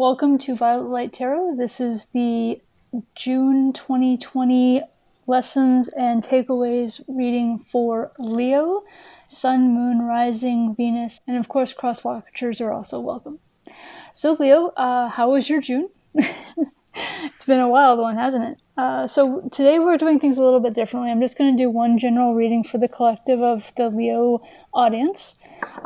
Welcome to Violet Light Tarot. This is the June 2020 lessons and takeaways reading for Leo, Sun, Moon, Rising, Venus, and of course cross-watchers are also welcome. So Leo, how was your June? It's been a wild one, hasn't it? So today we're doing things a little bit differently. I'm just going to do one general reading for the collective of the Leo audience.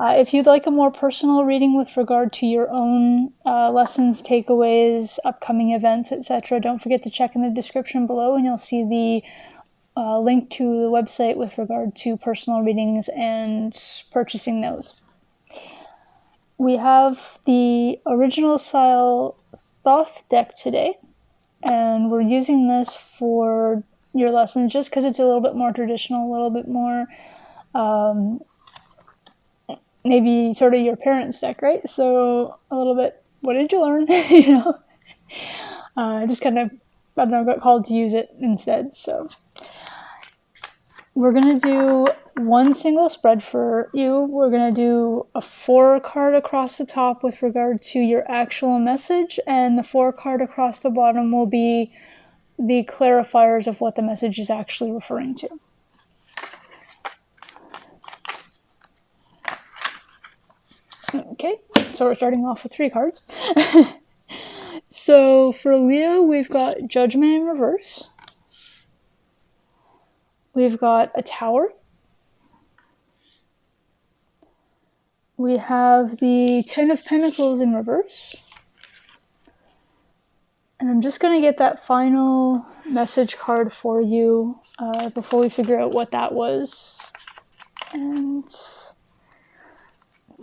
If you'd like a more personal reading with regard to your own lessons, takeaways, upcoming events, etc., don't forget to check in the description below and you'll see the link to the website with regard to personal readings and purchasing those. We have the original style Thoth deck today, and we're using this for your lessons just because it's a little bit more traditional, a little bit more maybe sort of your parents' deck, right? So a little bit, what did you learn? I just kind of, I don't know, got called to use it instead. So we're going to do one single spread for you. We're going to do a 4-card across the top with regard to your actual message, and the 4-card across the bottom will be the clarifiers of what the message is actually referring to. Okay, so we're starting off with 3 cards. So for Leo, we've got Judgment in reverse. We've got a Tower. We have the 10 of Pentacles in reverse. And I'm just going to get that final message card for you before we figure out what that was. And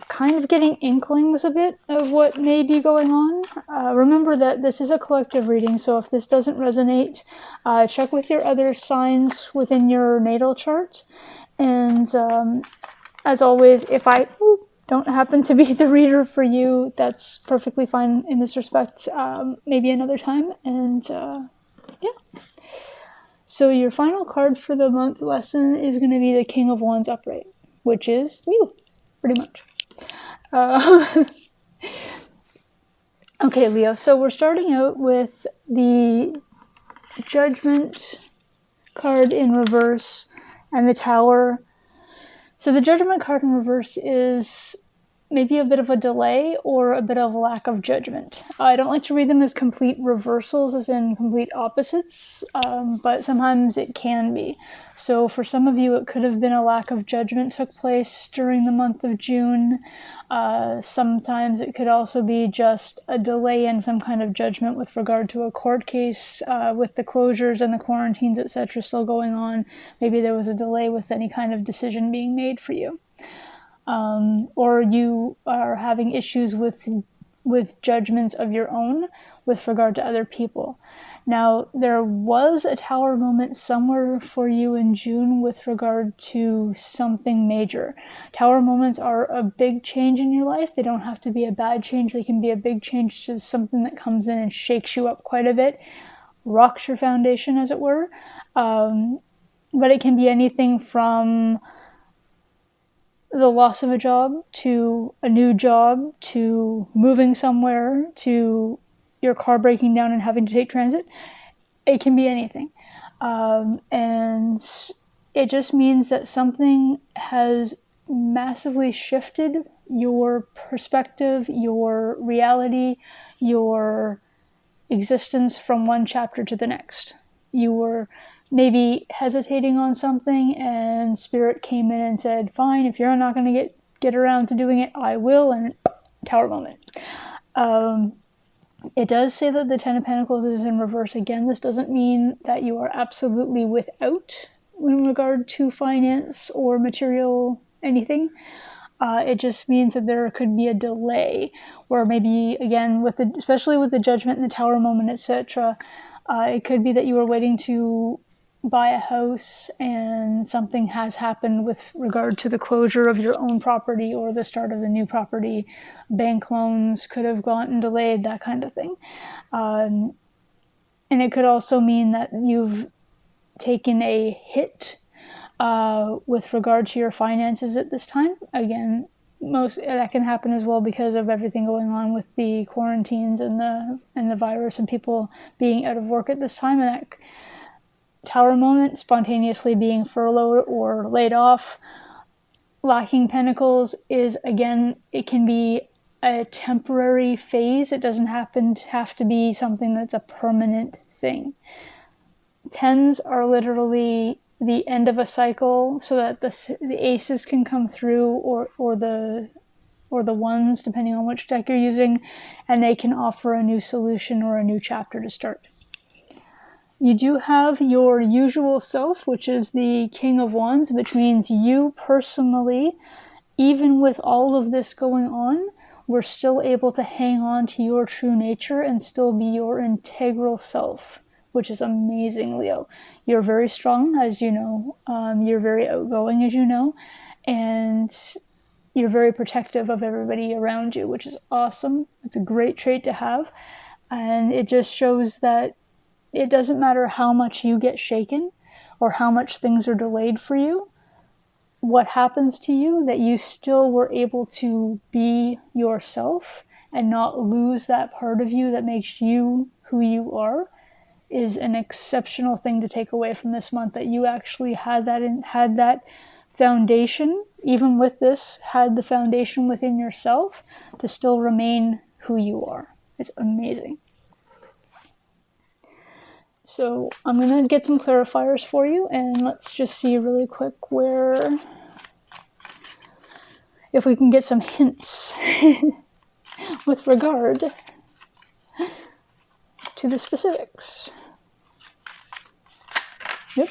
kind of getting inklings a bit of what may be going on. Remember that this is a collective reading, so if this doesn't resonate, check with your other signs within your natal chart. And as always, if I don't happen to be the reader for you, that's perfectly fine in this respect. Maybe another time. And yeah. So your final card for the month lesson is going to be the King of Wands upright, which is you, pretty much. Okay, Leo, so we're starting out with the Judgment card in reverse and the Tower. So the Judgment card in reverse is maybe a bit of a delay or a bit of a lack of judgment. I don't like to read them as complete reversals, as in complete opposites, but sometimes it can be. So for some of you, it could have been a lack of judgment took place during the month of June. Sometimes it could also be just a delay in some kind of judgment with regard to a court case, with the closures and the quarantines, etc. still going on. Maybe there was a delay with any kind of decision being made for you. Or you are having issues with judgments of your own with regard to other people. Now, there was a Tower moment somewhere for you in June with regard to something major. Tower moments are a big change in your life. They don't have to be a bad change. They can be a big change to something that comes in and shakes you up quite a bit, rocks your foundation, as it were. But it can be anything from the loss of a job, to a new job, to moving somewhere, to your car breaking down and having to take transit. It can be anything. And it just means that something has massively shifted your perspective, your reality, your existence from one chapter to the next. You were maybe hesitating on something and Spirit came in and said, fine, if you're not going to get around to doing it, I will, and Tower moment. It does say that the 10 of Pentacles is in reverse. Again, this doesn't mean that you are absolutely without in regard to finance or material anything. It just means that there could be a delay, or maybe, again, especially with the Judgment and the Tower moment, etc., it could be that you were waiting to buy a house and something has happened with regard to the closure of your own property or the start of the new property. Bank loans could have gotten delayed, that kind of thing. And it could also mean that you've taken a hit with regard to your finances at this time. Again, that can happen as well because of everything going on with the quarantines and the virus and people being out of work at this time, and that Tower moment, spontaneously being furloughed or laid off. Lacking Pentacles is, again, it can be a temporary phase. It doesn't have to be something that's a permanent thing. Tens are literally the end of a cycle, so that the aces can come through, or the ones, depending on which deck you're using, and they can offer a new solution or a new chapter to start. You do have your usual self, which is the King of Wands, which means you personally, even with all of this going on, were still able to hang on to your true nature and still be your integral self, which is amazing, Leo. You're very strong, as you know. You're very outgoing, as you know. And you're very protective of everybody around you, which is awesome. It's a great trait to have. And it just shows that it doesn't matter how much you get shaken or how much things are delayed for you, what happens to you, that you still were able to be yourself and not lose that part of you that makes you who you are, is an exceptional thing to take away from this month, that you actually had that foundation, even with this, had the foundation within yourself to still remain who you are. It's amazing. So I'm going to get some clarifiers for you, and let's just see really quick if we can get some hints with regard to the specifics. Yep.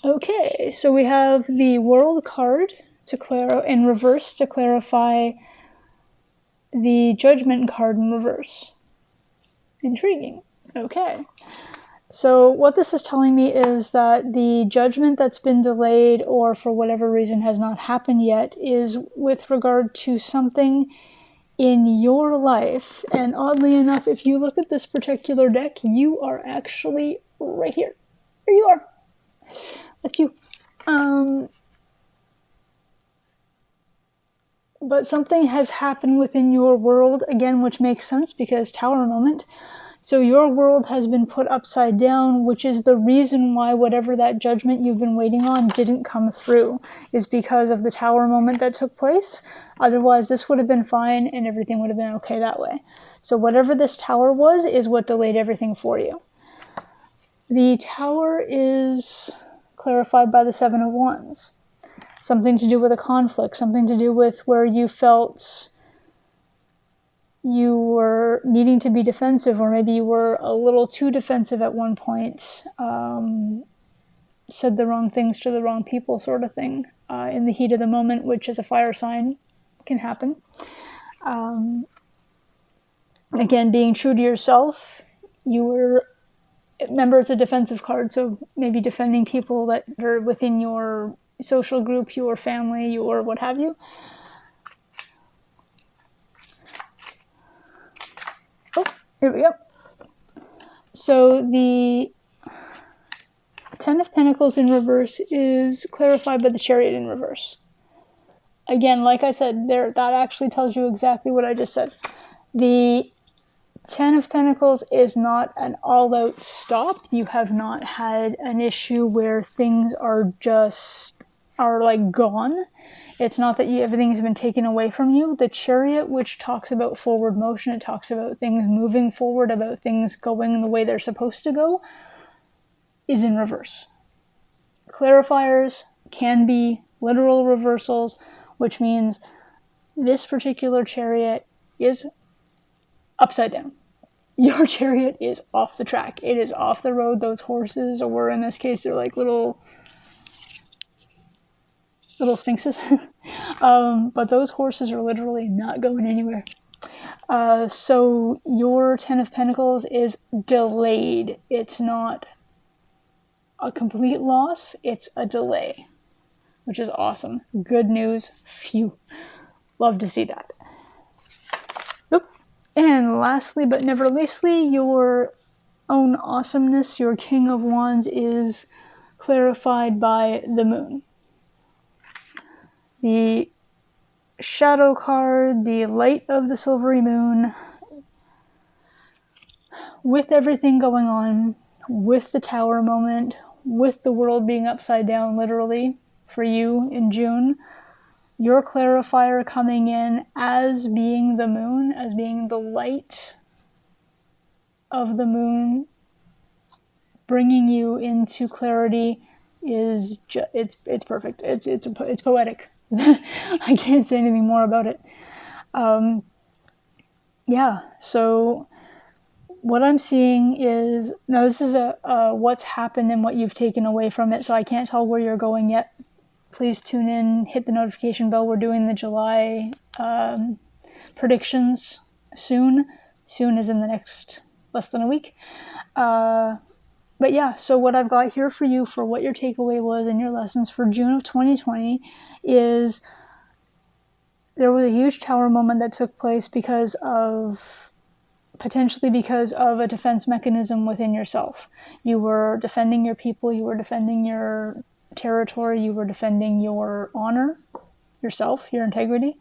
Okay, so we have the World card in reverse to clarify the Judgment card in reverse. Intriguing. Okay. So what this is telling me is that the judgment that's been delayed or for whatever reason has not happened yet is with regard to something in your life. And oddly enough, if you look at this particular deck, you are actually right here. There you are. That's you. But something has happened within your world, again, which makes sense because Tower moment. So your world has been put upside down, which is the reason why whatever that judgment you've been waiting on didn't come through, is because of the Tower moment that took place. Otherwise, this would have been fine and everything would have been okay that way. So whatever this Tower was is what delayed everything for you. The Tower is clarified by the Seven of Wands. Something to do with a conflict, something to do with where you felt you were needing to be defensive, or maybe you were a little too defensive at one point, said the wrong things to the wrong people, sort of thing, in the heat of the moment, which as a fire sign can happen. Again, being true to yourself, remember it's a defensive card, so maybe defending people that are within your social group, your family, your what have you. Oh, here we go. So the Ten of Pentacles in reverse is clarified by the Chariot in reverse. Again, like I said, that actually tells you exactly what I just said. The Ten of Pentacles is not an all-out stop. You have not had an issue where things are like gone. It's not that everything has been taken away from you. The Chariot, which talks about forward motion, it talks about things moving forward, about things going the way they're supposed to go, is in reverse. Clarifiers can be literal reversals, which means this particular Chariot is upside down. Your Chariot is off the track. It is off the road. Those horses, or in this case, they're like little sphinxes. But those horses are literally not going anywhere. So your Ten of Pentacles is delayed. It's not a complete loss. It's a delay, which is awesome. Good news. Phew. Love to see that. Oop. And lastly, but never leastly, your own awesomeness, your King of Wands, is clarified by the Moon. The shadow card, the light of the silvery moon, with everything going on, with the tower moment, with the world being upside down literally for you in June, your clarifier coming in as being the moon, as being the light of the moon, bringing you into clarity is it's perfect. It's poetic. I can't say anything more about it. Yeah, so what I'm seeing is, now this is a what's happened and what you've taken away from it, so I can't tell where you're going yet. Please tune in, hit the notification bell. We're doing the July predictions soon. Soon is in the next less than a week. But yeah, so what I've got here for you for what your takeaway was and your lessons for June of 2020 is there was a huge tower moment that took place potentially because of a defense mechanism within yourself. You were defending your people, you were defending your territory, you were defending your honor, yourself, your integrity.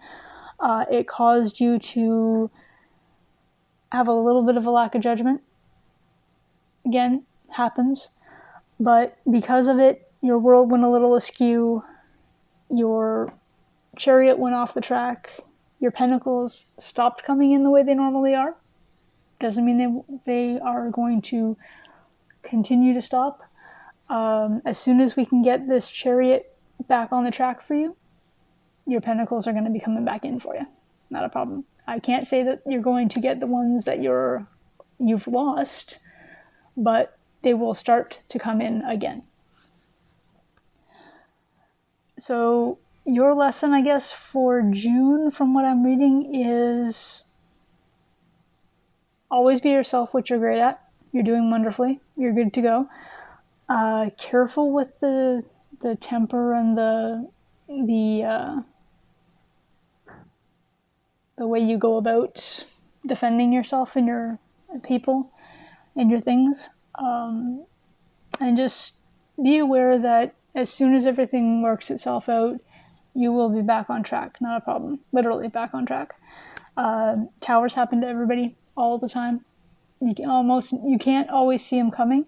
It caused you to have a little bit of a lack of judgment. Again, happens. But because of it, your world went a little askew, your chariot went off the track, your pentacles stopped coming in the way they normally are. Doesn't mean they are going to continue to stop. As soon as we can get this chariot back on the track for you, your pentacles are going to be coming back in for you. Not a problem. I can't say that you're going to get the ones that you've lost, but they will start to come in again. So your lesson, I guess, for June, from what I'm reading, is always be yourself, which you're great at. You're doing wonderfully. You're good to go. Careful with the temper and the way you go about defending yourself and your people and your things. And just be aware that as soon as everything works itself out, you will be back on track. Not a problem. Literally back on track. Towers happen to everybody all the time. You can't always see them coming.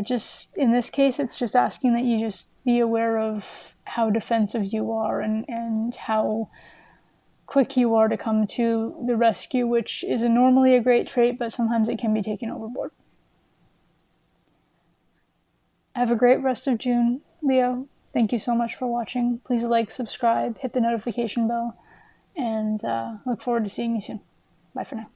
Just in this case, it's just asking that you just be aware of how defensive you are and how quick you are to come to the rescue, which is normally a great trait, but sometimes it can be taken overboard. Have a great rest of June, Leo. Thank you so much for watching. Please like, subscribe, hit the notification bell, and look forward to seeing you soon. Bye for now.